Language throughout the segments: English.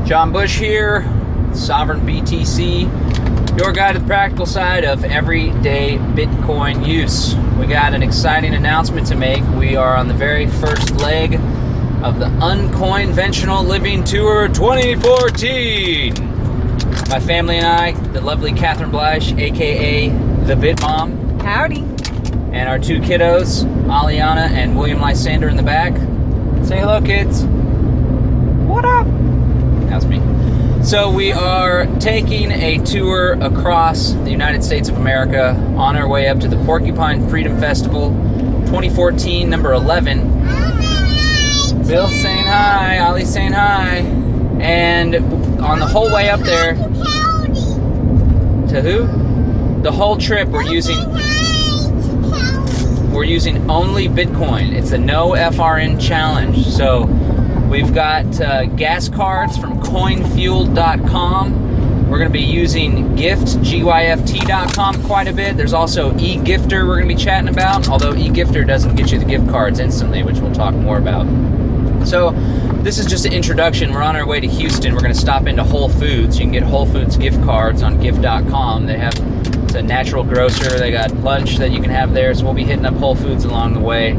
John Bush here, SovereignBTC, your guide to the practical side of everyday Bitcoin use. We got an exciting announcement to make. We are on the very first leg of the Uncoinventional Living Tour 2014. My family and I, the lovely Catherine Bleish, aka the Bit Mom. Howdy. And our two kiddos, Aliana and William Lysander in the back. Say hello, kids. What up? That's me. So we are taking a tour across the United States of America on our way up to the Porcupine Freedom Festival 2014, number 11. Bill saying hi, Ali saying hi. And on the whole way up there, to who? The whole trip we're using only Bitcoin. It's a no FRN challenge. So we've got gas cards from coinfuel.com. We're going to be using gyft.com quite a bit. There's also eGifter we're going to be chatting about, although eGifter doesn't get you the gift cards instantly, which we'll talk more about. So this is just an introduction. We're on our way to Houston. We're going to stop into Whole Foods. You can get Whole Foods gift cards on gyft.com. It's a natural grocer. They got lunch that you can have there, so we'll be hitting up Whole Foods along the way.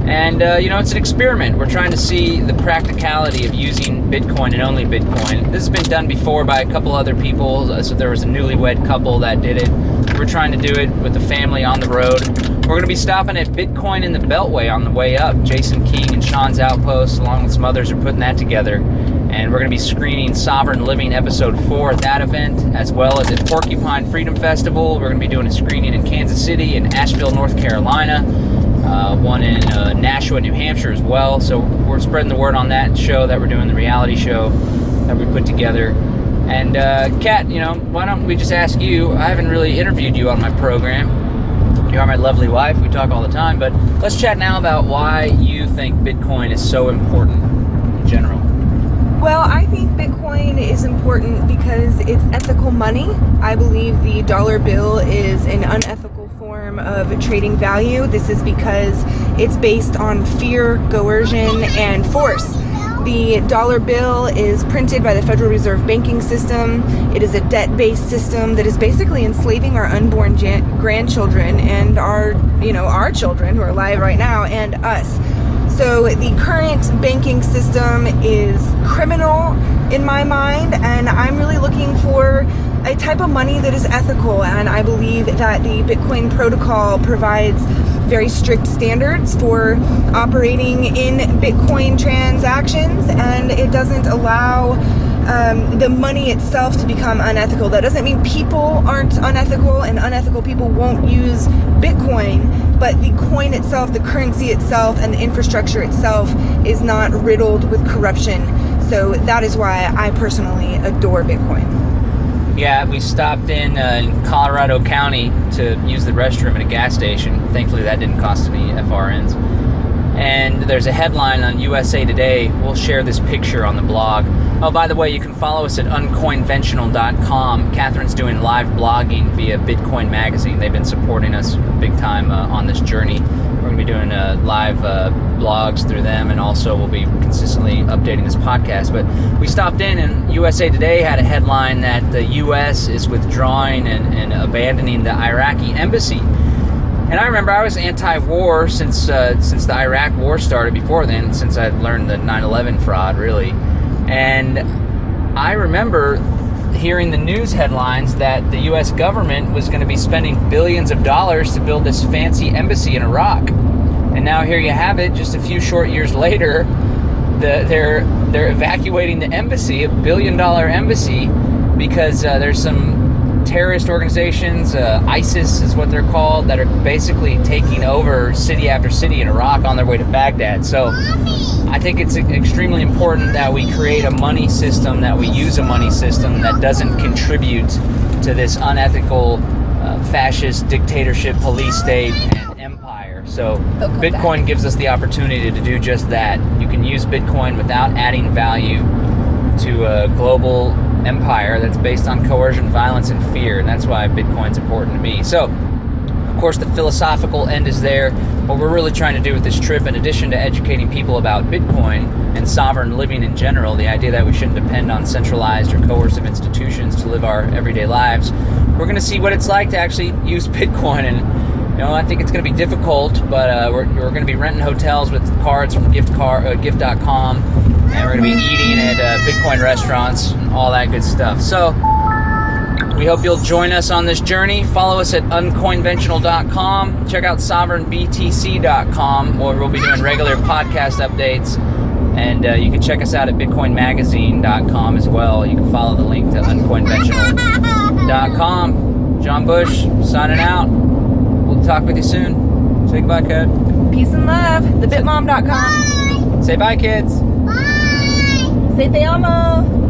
And, it's an experiment. We're trying to see the practicality of using Bitcoin and only Bitcoin. This has been done before by a couple other people. So there was a newlywed couple that did it. We're trying to do it with the family on the road. We're going to be stopping at Bitcoin in the Beltway on the way up. Jason King and Sean's Outpost, along with some others, are putting that together. And we're going to be screening Sovereign Living Episode 4 at that event, as well as at Porcupine Freedom Festival. We're going to be doing a screening in Kansas City and Asheville, North Carolina. One in Nashua, New Hampshire as well. So we're spreading the word on that show that we're doing, the reality show that we put together. And Kat, why don't we just ask you, I haven't really interviewed you on my program. You are my lovely wife, we talk all the time, but let's chat now about why you think Bitcoin is so important in general. Well, I think Bitcoin is important because it's ethical money. I believe the dollar bill is an unethical form of trading value. This is because it's based on fear, coercion, and force. The dollar bill is printed by the Federal Reserve banking system. It is a debt-based system that is basically enslaving our unborn grandchildren and our children who are alive right now and us. So the current banking system is criminal in my mind, and I'm really looking for a type of money that is ethical, and I believe that the Bitcoin protocol provides very strict standards for operating in Bitcoin transactions, and it doesn't allow the money itself to become unethical. That doesn't mean people aren't unethical and unethical people won't use Bitcoin, but the coin itself, the currency itself, and the infrastructure itself is not riddled with corruption. So that is why I personally adore Bitcoin. Yeah, we stopped in Colorado County to use the restroom at a gas station. Thankfully, that didn't cost any FRNs. And there's a headline on USA Today. We'll share this picture on the blog. Oh, by the way, you can follow us at uncoinventional.com. Catherine's doing live blogging via Bitcoin Magazine. They've been supporting us big time on this journey. We're going to be doing live blogs through them, and also we'll be consistently updating this podcast. But we stopped in, and USA Today had a headline that the U.S. is withdrawing and abandoning the Iraqi embassy. And I remember I was anti-war since the Iraq war started. Before then, since I learned the 9/11 fraud, really. And I remember hearing the news headlines that the U.S. government was going to be spending billions of dollars to build this fancy embassy in Iraq. And now here you have it, just a few short years later, they're evacuating the embassy, a $1 billion embassy, because there's some terrorist organizations, ISIS is what they're called, that are basically taking over city after city in Iraq on their way to Baghdad. So I think it's extremely important that we create a money system, that we use a money system that doesn't contribute to this unethical fascist dictatorship, police state, and empire. So Bitcoin gives us the opportunity to do just that. You can use Bitcoin without adding value to a global empire that's based on coercion, violence, and fear, and that's why Bitcoin's important to me. So course, the philosophical end is there. What we're really trying to do with this trip, in addition to educating people about Bitcoin and sovereign living in general, the idea that we shouldn't depend on centralized or coercive institutions to live our everyday lives, we're going to see what it's like to actually use Bitcoin. And I think it's going to be difficult, but we're going to be renting hotels with cards from gift.com, and we're going to be eating at Bitcoin restaurants and all that good stuff. So we hope you'll join us on this journey. Follow us at Uncoinventional.com. Check out SovereignBTC.com, where we'll be doing regular podcast updates. And you can check us out at BitcoinMagazine.com as well. You can follow the link to Uncoinventional.com. John Bush, signing out. We'll talk with you soon. Say goodbye, kid. Peace and love. TheBitMom.com. Say bye, kids. Bye. Say te amo.